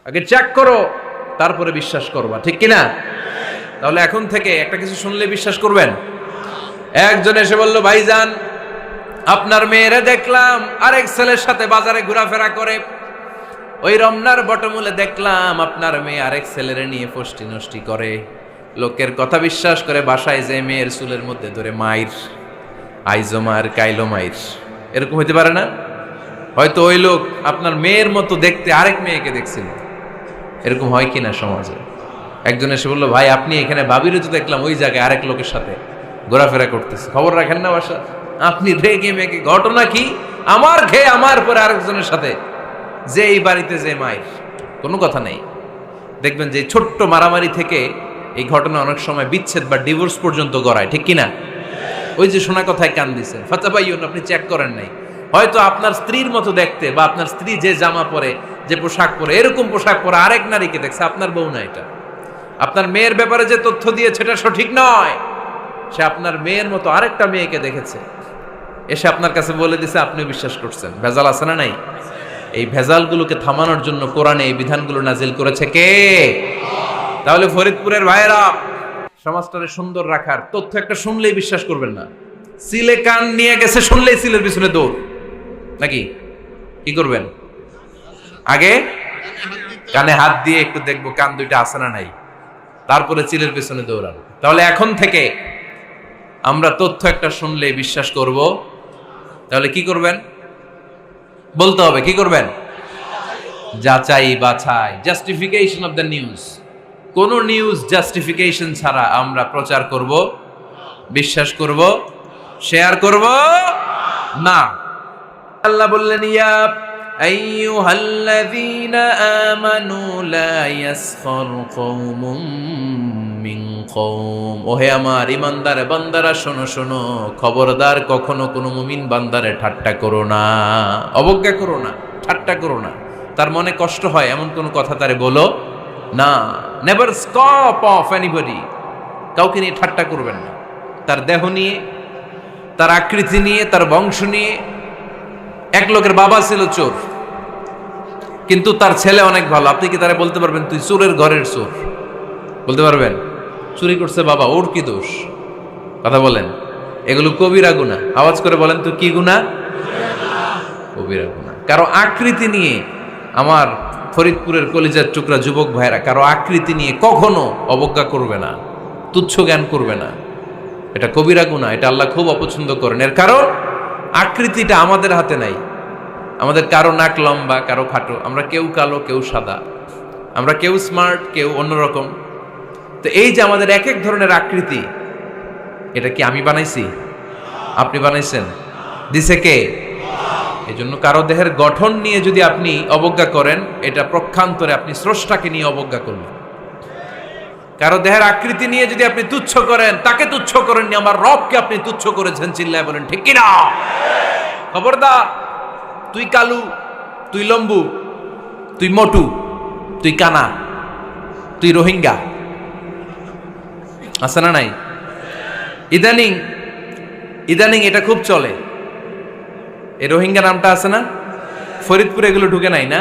আগে চেক করো, তারপরে বিশ্বাস করবা, ঠিক কিনা? তাহলে এখন থেকে একটা কিছু শুনলে বিশ্বাস করবেন। একজন এসে বলল, ভাইজান আপনার মেয়েরে দেখলাম আরেক ছেলের সাথে বাজারে ঘোরাফেরা করে, ওই রমনার বটমূলে দেখলাম আপনার মেয়ে আরেক ছেলেরে নিয়ে ফষ্টি নষ্টি করে, লোকের কথা বিশ্বাস করে বাসায় যে মেয়ের চুলের মধ্যে ধরে মাইর, আইজো মায়ের কাইলো মাইর। এরকম হইতে পারে না? হয়তো ওই লোক আপনার মেয়ের মতো দেখতে আরেক মেয়েকে দেখছিল। এরকম হয় কিনা সমাজে? একজন এসে বললো, ভাই আপনি এখানে ভাবিরে তো দেখলাম ওই জায়গায় আরেক লোকের সাথে ঘোরাফেরা করতেছে, খবর রাখেন না বাসা? আপনি রেগে মেগে, ঘটনা কি? আমার খেয়ে আমার পরে আরেকজনের সাথে, যে এই বাড়িতে যে মায়ের, কোনো কথা নেই। দেখবেন যে ছোট্ট মারামারি থেকে এই ঘটনা অনেক সময় বিচ্ছেদ বা ডিভোর্স পর্যন্ত গড়ায়, ঠিক কিনা? ওই যে শোনা কথায় কান দিচ্ছেন, ফাতাবাইয়ুন, আপনি চেক করেন নাই। হয়তো আপনার স্ত্রীর মতো দেখতে বা আপনার স্ত্রী যে জামা পরে, যে পোশাক পরে, এরকম পোশাক পরে আরেক নারীকে দেখছে, আপনার বউ না এটা। আপনার মেয়ের ব্যাপারে যে তথ্য দিয়েছে এটা সঠিক নয়, সে আপনার মেয়ের মতো আরেকটা মেয়েকে দেখেছে, এসে আপনার কাছে বলে দিছে, আপনিও বিশ্বাস করছেন। ভেজাল আছে না নাই? এই ভেজালগুলোকে থামানোর জন্য কোরআনে এই বিধানগুলো নাজিল করেছে কে? তাহলে ফরিদপুরের ভাইয়েরা, সমাজটারে সুন্দর রাখার তথ্য একটা শুনলেই বিশ্বাস করবেন না। সিলে কান নিয়ে গেছে শুনলেই সিলের পিছনে দৌড়, নাকি? কি করবেন? আগে কানে হাত দিয়ে একটু দেখবো কান দুইটা আছে না নাই, তারপরে চিলের পিছনে দৌড়ান। তাহলে এখন থেকে আমরা তথ্য একটা শুনলেই বিশ্বাস করব। তাহলে কি করবেন? বলতে হবে কি করবেন? যাচাই বাছাই, জাস্টিফিকেশন অফ দ্য নিউজ। কোন নিউজ জাস্টিফিকেশন ছাড়া আমরা প্রচার করব, বিশ্বাস করব, শেয়ার করব না। আল্লাহ বললেন, ইয়া আইয়ুহাল্লাযীনা আমানু লা ইয়াসখার কওমুম মিন কওম। ওহে আমার ঈমানদার বান্দারা, শোনো শোনো, খবরদার কখনো কোনো মুমিন বান্দারে ঠাট্টা করো না, অবজ্ঞা করো না, ঠাট্টা করো না। তার মনে কষ্ট হয় এমন কোনো কথা তারে বলো না। Never scoff of anybody. কাউকে নিয়ে ঠাট্টা করবেন না, তার দেহ নিয়ে, তার আকৃতি নিয়ে, তার বংশ নিয়ে। এক লোকের বাবা ছিল চোর, কিন্তু তার ছেলে অনেক ভালো। আপনি কি তারা বলতে পারবেন তুই চোরের ঘরের চোর? বলতে পারবেন? চুরি করছে বাবা, ওর কি দোষ? কথা বলেন। এগুলো কবিরা গুনাহ। আওয়াজ করে বলেন তো, কি গুনাহ? কবিরা গুনাহ। কারো আকৃতি নিয়ে, আমার ফরিদপুরের কলিজার টুকরা যুবক ভাইরা, কারো আকৃতি নিয়ে কখনো অবজ্ঞা করবে না, তুচ্ছ জ্ঞান করবে না। এটা কবিরা গুনাহ, এটা আল্লাহ খুব অপছন্দ করেন। এর কারণ আকৃতিটা আমাদের হাতে নাই। আমাদের কারো নাক লম্বা, কারো খাটো, আমরা কেউ কালো, কেউ সাদা, আমরা কেউ স্মার্ট, কেউ অন্যরকম। তো এই যে আমাদের এক এক ধরনের আকৃতি, এটা কি আমি বানাইছি? আপনি বানাইছেন? দিছে কে? এই জন্য কারো দেহের গঠন নিয়ে যদি আপনি অবজ্ঞা করেন, এটা প্রক্ষান্তরে আপনি স্রষ্টাকে নিয়ে অবজ্ঞা করলেন। কারো দেহের আকৃতি নিয়ে যদি আপনি তুচ্ছ করেন, তাকে তুচ্ছ করেননি, আমার রবকে আপনি তুচ্ছ করেছেন। চিল্লায় বলেন ঠিক কিনা? খবরদার, তুই কালু, তুই লম্বু, তুই মোটু, তুই কানা, তুই রোহিঙ্গা, আছে না নাই? ইদানিং ইদানিং এটা খুব চলে। এই রোহিঙ্গা নামটা আছে না? ফরিদপুরে এগুলো ঢুকে নাই না?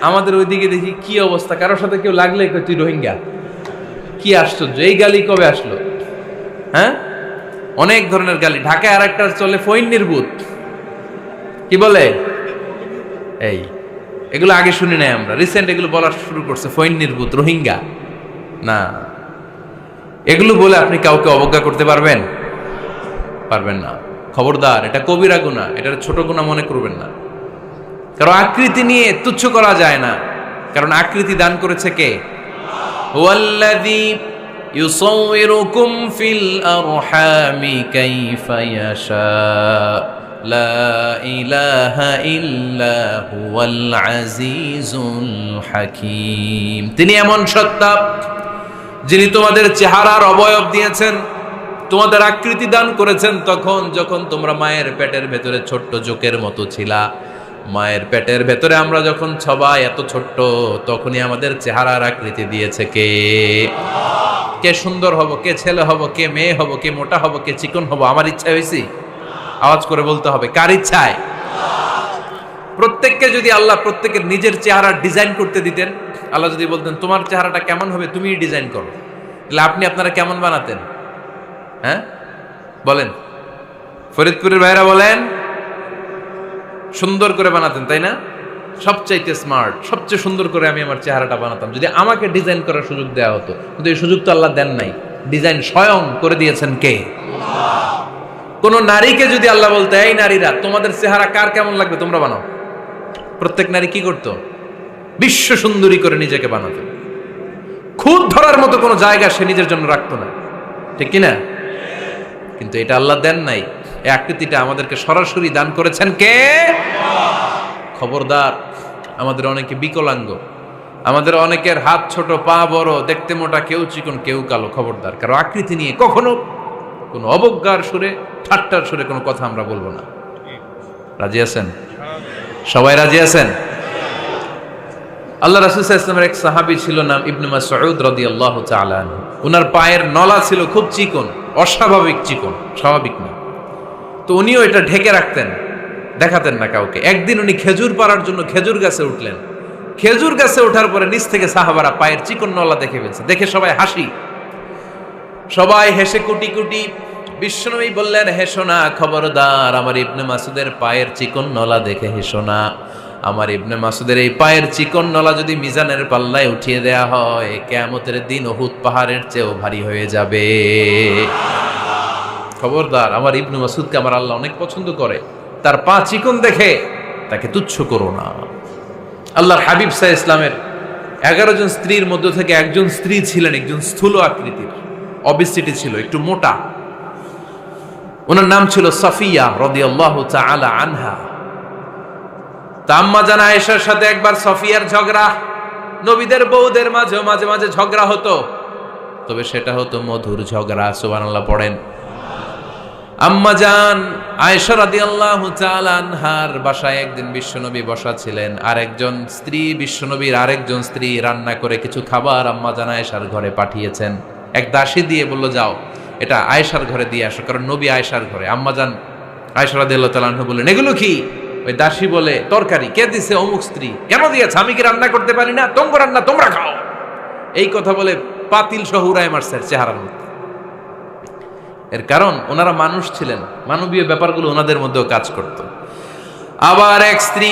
আমাদের ওইদিকে দেখি কি অবস্থা, কারোর সাথে কেউ লাগলে তুই রোহিঙ্গা। কি আশ্চর্য, এই গালি কবে আসলো? হ্যাঁ, অনেক ধরনের গালি। ঢাকায় আর একটা চলে ফইন্নির ভূত, কি বলে? এই এগুলো আগে শুনি নাই আমরা, রিসেন্ট এগুলো বলা শুরু করছে, ফইন্নির ভূত, রোহিঙ্গা। না, এগুলো বলে আপনি কাউকে অবজ্ঞা করতে পারবেন? পারবেন না। খবরদার, এটা কবিরা গুনাহ, এটা ছোট গুনাহ মনে করবেন না। কারণ আকৃতি নিয়ে তুচ্ছ করা যায় না, কারণ আকৃতি দান করেছে কে? হুয়াল্লাযী ইউসাউইরুকুম ফিল আরহামি কাইফা ইয়াশা, লা ইলাহা ইল্লা হুয়াল আজিজুল হাকীম। তিনি এমন সত্তা যিনি তোমাদের চেহারার অবয়ব দিয়েছেন, তোমাদের আকৃতি দান করেছেন তখন যখন তোমরা মায়ের পেটের ভেতরে ছোট্ট জোকের মতো ছিলা। মায়ের পেটের ভেতরে আমরা যখন সবাই এত ছোট্ট, তখনই আমাদের চেহারার আকৃতি দিয়েছে কে? কে সুন্দর হব, কে ছেলে হব, কে মেয়ে হব, কে মোটা হব, কে চিকন হব, আমার ইচ্ছা হয়েছি? আওয়াজ করে বলতে হবে, কার ইচ্ছায়? প্রত্যেককে যদি আল্লাহ প্রত্যেকের নিজের চেহারা ডিজাইন করতে দিতেন, আল্লাহ যদি বলতেন তোমার চেহারাটা কেমন হবে তুমিই ডিজাইন করো, তাহলে আপনি আপনারা কেমন বানাতেন? হ্যাঁ বলেন, ফরিদপুরের ভাইরা বলেন, সুন্দর করে বানাতেন তাই না? সবচাইতে স্মার্ট, সবচেয়ে সুন্দর করে আমি আমার চেহারাটা বানাতাম যদি আমাকে ডিজাইন করার সুযোগ দেওয়া হতো। কিন্তু এই সুযোগ তো আল্লাহ দেন নাই। ডিজাইন স্বয়ং করে দিয়েছেন কে? কোন নারীকে যদি আল্লাহ বলতে এই নারীরা তোমাদের চেহারা কার কেমন লাগবে তোমরা বানাও, প্রত্যেক নারী কি করতো? বিশ্ব সুন্দরী করে নিজেকে বানাতো। খুদ ধরার মতো কোনো জায়গা সে নিজের জন্য রাখতো না, ঠিক কিনা? কিন্তু এটা আল্লাহ দেন নাই। এই আকৃতিটা আমাদেরকে সরাসরি দান করেছেন কে? খবরদার, আমাদের অনেকে বিকলাঙ্গ, আমাদের অনেকের হাত ছোট, পা বড়, দেখতে মোটা, কেউ চিকন কেউ কালো। খবরদার, কারো আকৃতি নিয়ে কখনো কোনো অবজ্ঞার সুরে, ঠাট্টার সুরে কোনো কথা আমরা বলবো না। রাজি আছেন? সবাই রাজি আছেন? আল্লাহ রাসূল সাল্লাল্লাহু আলাইহি ওয়াসাল্লামের এক সাহাবী ছিল, নাম ইবনে মাসউদ রাদিয়াল্লাহু তাআলা আনহু। উনার পায়ের নলা ছিল খুব চিকন, অস্বাভাবিক চিকন, স্বাভাবিক না। তো উনিও এটা ঢেকে রাখতেন, দেখাতেন না কাউকে। একদিন উনি খেজুর পাড়ার জন্য খেজুর গাছে উঠলেন। খেজুর গাছে ওঠার পরে নিচ থেকে সাহাবারা পায়ের চিকন নলা দেখে ফেলছে। দেখে সবাই হাসি, সবাই হেসে কুটি কুটি। বিশ্বনবী বললেন, হেসো না, খবরদার, আমার ইবনে মাসুদের পায়ের চিকন নলা দেখে হেসো না। আমার ইবনে মাসুদের এই পায়ের চিকন নলা যদি মিজানের পাল্লায় উঠিয়ে দেয়া হয়, কিয়ামতের দিন উহুদ পাহাড়ের চেয়েও ভারী হয়ে যাবে। খবরদার, আমার ইবনে মাসুদকে আমার আল্লাহ অনেক পছন্দ করে, তার পা চিকন দেখে তাকে তুচ্ছ করো না। আল্লাহর হাবিব সাল্লাল্লাহু আলাইহি ওয়াসাল্লামের 11 জন স্ত্রীর মধ্য থেকে একজন স্ত্রী ছিলেন একজন স্থূল আকৃতির, অবিসিটি ছিল, একটু মোটা। ওনার নাম ছিল সাফিয়া রাদিয়াল্লাহু তাআলা আনহা। আম্মা জান আয়েশার সাথে একবার সাফিয়ার ঝগড়া। নবীদের বউদের মাঝে মাঝে মাঝে ঝগড়া হতো, তবে সেটা হতো মধুর ঝগড়া। সুবহানাল্লাহ পড়েন। আম্মা জান আয়েশা রাদিয়াল্লাহু তাআলা আনহার বাসায় একদিন বিশ্বনবী বসা ছিলেন। আরেকজন স্ত্রী, বিশ্বনবীর আরেকজন স্ত্রী রান্না করে কিছু খাবার আম্মা জান আয়েশার ঘরে পাঠিয়েছেন। এক দাসী দিয়ে বলল, যাও এটা আয়েশার ঘরে দিয়ে আসো, কারণ নবী আয়েশার ঘরে। আম্মা জান আয়েশা রাদিয়াল্লাহু তাআলা আনহা বললেন, এগুলো কি? ওই দাসী বলে, তরকারি। কে দিছে? অমুক স্ত্রী। কেন দিয়েছে? আমি কি রান্না করতে পারি না? তোমরা রান্না তোমরা খাও। এই কথা বলে পাতিল সহ উড়ায় মারছে চেহারার মধ্যে। এর কারণ ওনারা মানুষ ছিলেন, মানবীয় ব্যাপারগুলো ওনাদের মধ্যেও কাজ করত। আবার এক স্ত্রী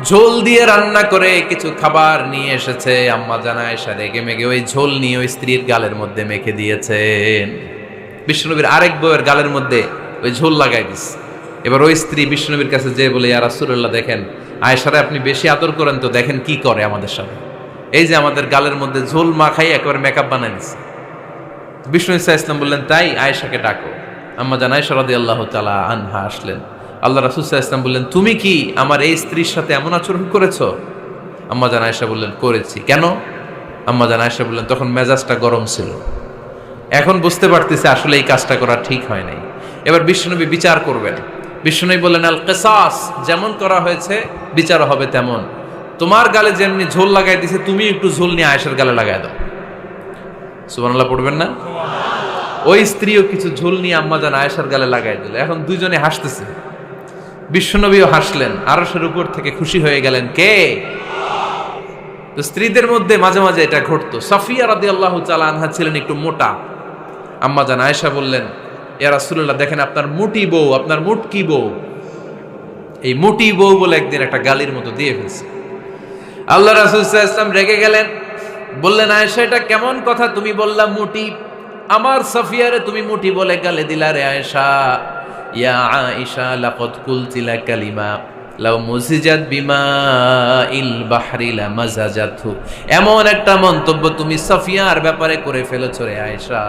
ঝোল দিয়ে রান্না করে কিছু খাবার নিয়ে এসেছে। আম্মা জান আয়েশা রেগে মেগে ওই ঝোল নিয়ে ওই স্ত্রীর গালের মধ্যে মেখে দিয়েছেন। বিশ্বনবীর আরেক বউয়ের গালের মধ্যে ওই ঝোল লাগাই দিচ্ছে। এবার ওই স্ত্রী বিশ্বনবীর কাছে যেয়ে বলে, ইয়া রাসূলুল্লাহ, দেখেন আয়েশারে আপনি বেশি আদর করেন তো, দেখেন কি করে আমাদের সাথে। এই যে আমাদের গালের মধ্যে ঝোল মাখাই একেবারে মেকআপ বানাই দিচ্ছে। বিষ্ণু ইসা ইসলাম বললেন, তাই আয়েশাকে ডাকো। আম্মা জান আয়েশা রাদিয়াল্লাহু তাআলা আনহা আসলেন। আল্লাহ রাসূল সাল্লাল্লাহু আলাইহি ওয়াসাল্লাম বললেন, তুমি কি আমার এই স্ত্রীর সাথে এমন আচরণ করেছো? আম্মা জান আয়েশা বললেন, করেছি। কেন? আম্মা জান আয়েশা বললেন, তখন মেজাজটা গরম ছিল, এখন বুঝতে পারতেছি আসলে এই কাজটা করা ঠিক হয় নাই। এবার বিশ্বনবী বিচার করবেন। বিশ্বনবী বললেন, আল কিসাস, যেমন করা হয়েছে বিচার হবে তেমন। তোমার গালে যেমনি ঝোল লাগাই দিছে, তুমি একটু ঝোল নিয়ে আয়েশার গালে লাগাই দাও। সুবহানাল্লাহ পড়বেন না? ওই স্ত্রীও কিছু ঝোল নিয়ে আম্মা জান আয়েশার গালে লাগাই দিল। এখন দুইজনে হাসতেছে, বিশ্বনবীও হাসলেন, আরশের উপর থেকে খুশি হয়ে গেলেন। কে? তো স্ত্রীদের মধ্যে মাঝে মাঝে এটা ঘটতো। সাফিয়া রাদিয়াল্লাহু তাআলা আনহা ছিলেন একটু মোটা। আম্মা জান আয়েশা বললেন, ইয়া রাসূলুল্লাহ, দেখেন আপনার মুটি বউ, আপনার মুটকি বউ, এই মুটি বউ বলে একদিন একটা গালির মতো দিয়ে ফেলছে। আল্লাহ রাসূল সাল্লাল্লাহু আলাইহি ওয়াসাল্লাম রেগে গেলেন, বললেন, আয়েশা এটা কেমন কথা তুমি বললা মুটি? আমার সাফিয়ারে তুমি মুটি বলে গালে দিলা রে আয়েশা। ইয়া আয়েশা লাকাদ কুলতি লা কালিমা লাউ মুজিজাত বিমা ইল বাহরি লা মাজাজাতু। এমন একটা মন্তব্য তুমি সাফিয়ার ব্যাপারে করে ফেলেছো রে আয়েশা,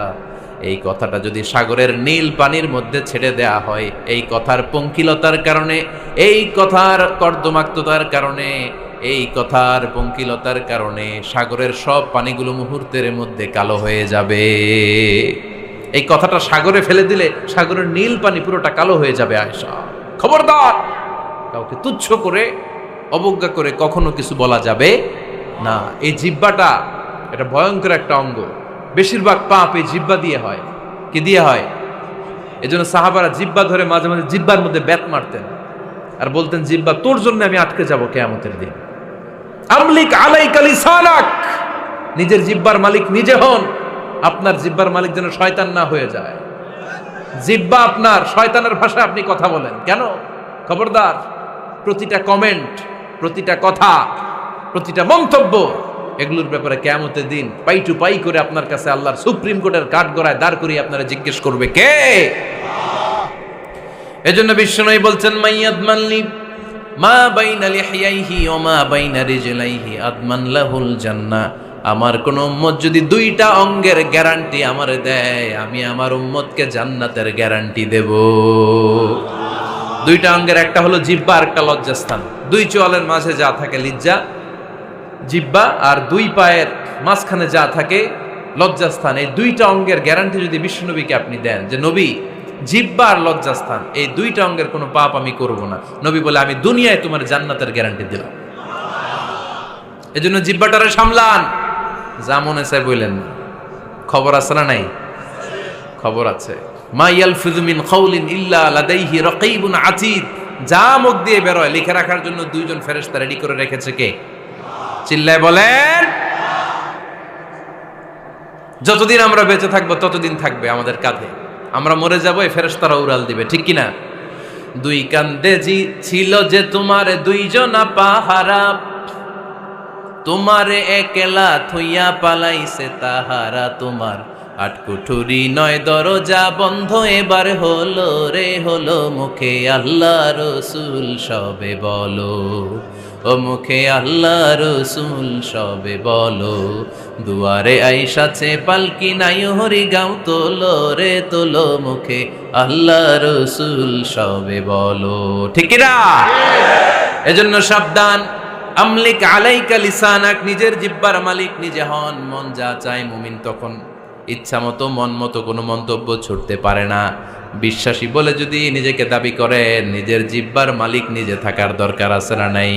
এই কথাটা যদি সাগরের নীল পানির মধ্যে ছেড়ে দেয়া হয়, এই কথার পঙ্কিলতার কারণে, এই কথার কর্দমাক্ততার কারণে, এই কথার পঙ্কিলতার কারণে সাগরের সব পানিগুলো মুহূর্তের মধ্যে কালো হয়ে যাবে। এই কথাটা সাগরে ফেলে দিলে সাগরের নীল পানি পুরোটা কালো হয়ে যাবে। আয়েশা, খবরদার, কাউকে তুচ্ছ করে অবজ্ঞা করে কখনো কিছু বলা যাবে না। এই জিহ্বাটা এটা ভয়ঙ্কর একটা অঙ্গ। বেশিরভাগ পাপ এই জিহ্বা দিয়ে হয়। কি দিয়ে হয়? এজন্য সাহাবারা জিহ্বা ধরে মাঝে মাঝে জিহ্বার মধ্যে ব্যাত মারতেন। আর বলতেন জিহ্বা তোর জন্য আমি আটকে যাব কিয়ামতের দিন। আমলিক আলাইকা লিসানাক, নিজের জিহ্বার মালিক নিজে হন। আপনার জিহ্বার মালিক যেন শয়তান না হয়ে যায়। জিহ্বা আপনার, শয়তানের ভাষায় আপনি কথা বলেন কেন? খবরদার, প্রতিটা কমেন্ট, প্রতিটা কথা, প্রতিটা মন্তব্য, এগুলোর ব্যাপারে কিয়ামতের দিন পাই টু পাই করে আপনার কাছে আল্লাহর সুপ্রিম কোর্টের কাঠগড়ায় দাঁড় করিয়ে আপনারা জিজ্ঞেস করবে কে? এজন্য বিশ্বনবী বলছেন মাইয়াদমানলি মা বাইনা লিহিয়াইহি ওয়া মা বাইনা রিজলাইহি আদমান লাহুল জান্নাহ। আমার কোন উম্মত যদি দুইটা অঙ্গের গ্যারান্টি আমারে দেয়, আমি আমার উম্মতকে জান্নাতের গ্যারান্টি দেব। দুইটা অঙ্গের, একটা হলো জিহ্বা আর একটা লজ্জাস্থান। দুই চোয়ালের মাঝে যা থাকে লিজ্জা জিহ্বা, আর দুই পায়ের মাঝখানে যা থাকে লজ্জাস্থান। এই দুইটা অঙ্গের গ্যারান্টি যদি বিশ্বনবীকে আপনি দেন যে নবী জিহ্বা আর লজ্জাস্থান এই দুইটা অঙ্গের কোনো পাপ আমি করব না, নবী বলে আমি দুনিয়ায় তোমার জান্নাতের গ্যারান্টি দিলাম। এজন্য জিহ্বাটারে সামলান, যা মনে চায় বললেন না। খবর আছে না নাই? খবর আছে। মা ইয়ালফিযু মিন কাউলিন ইল্লা লাদাইহি রাকীবুন আতীদ। যা মুখ দিয়ে বের হয় লিখে রাখার জন্য দুইজন ফেরেশতা রেডি করে রেখেছে কে? চিল্লায় বলেন। যতদিন আমরা বেঁচে থাকবো ততদিন থাকবে আমাদের কাঁধে। আমরা মরে যাবো, এই ফেরেশতারা উড়াল দিবে, ঠিক কিনা? দুই কান্দে জি ছিল যে তোমার দুইজনা পাহারা, তোমারে একলা থইয়া পালাইছে তাহারা। তোমার আট কুঠুরি নয় দরজা বন্ধ এবার হলো রে হলো, মুখে আল্লাহ রসুল সবে বলো, ও মুখে আল্লাহ রসুল সবে বলো। দুয়ারে আইসাছে পালকি নাই হরি গাও তোলো রে তোলো, মুখে আল্লাহ রসুল সবে বলো, ঠিক না? এজন্য সাবধান। আমলিক আলাইকা লিসানাক, নিজের জিহ্বার মালিক নিজে হন। মন যা চায় মুমিন তখন ইচ্ছা মতো মন মতো কোনো মন্তব্য ছুটতে পারে না। বিশ্বাসী বলে যদি নিজেকে দাবি করেন, নিজের জিহ্বার মালিক নিজে থাকার দরকার আছে না নাই?